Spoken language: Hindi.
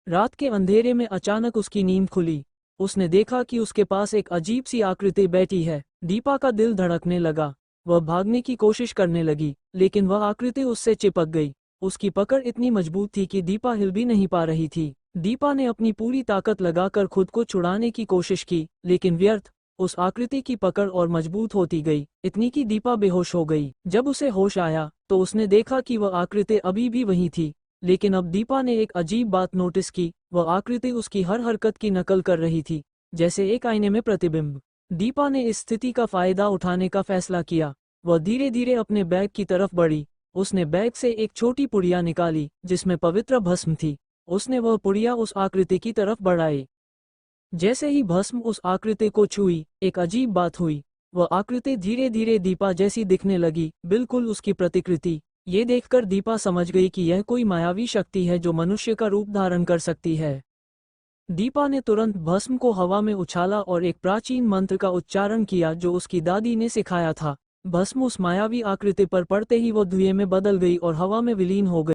रात के अंधेरे में अचानक उसकी नींद खुली। उसने देखा कि उसके पास एक अजीब सी आकृति बैठी है। दीपा का दिल धड़कने लगा। वह भागने की कोशिश करने लगी, लेकिन वह आकृति उससे चिपक गई। उसकी पकड़ इतनी मजबूत थी कि दीपा हिल भी नहीं पा रही थी। दीपा ने अपनी पूरी ताकत लगाकर खुद को छुड़ाने की कोशिश की, लेकिन व्यर्थ। उस आकृति की पकड़ और मजबूत होती गई, इतनी कि दीपा बेहोश हो गई। जब उसे होश आया तो उसने देखा कि वह आकृति अभी भी वहीं थी। लेकिन अब दीपा ने एक अजीब बात नोटिस की। वह आकृति उसकी हर हरकत की नकल कर रही थी, जैसे एक आईने में प्रतिबिंब। दीपा ने इस स्थिति का फायदा उठाने का फैसला किया। वह धीरे धीरे अपने बैग की तरफ बढ़ी। उसने बैग से एक छोटी पुड़िया निकाली जिसमें पवित्र भस्म थी। उसने वह पुड़िया उस आकृति की तरफ बढ़ाई। जैसे ही भस्म उस आकृति को छुई, एक अजीब बात हुई। वह आकृति धीरे धीरे दीपा जैसी दिखने लगी, बिल्कुल उसकी प्रतिकृति। ये देखकर दीपा समझ गई कि यह कोई मायावी शक्ति है जो मनुष्य का रूप धारण कर सकती है। दीपा ने तुरंत भस्म को हवा में उछाला और एक प्राचीन मंत्र का उच्चारण किया जो उसकी दादी ने सिखाया था। भस्म उस मायावी आकृति पर पड़ते ही वो धुएं में बदल गई और हवा में विलीन हो गई।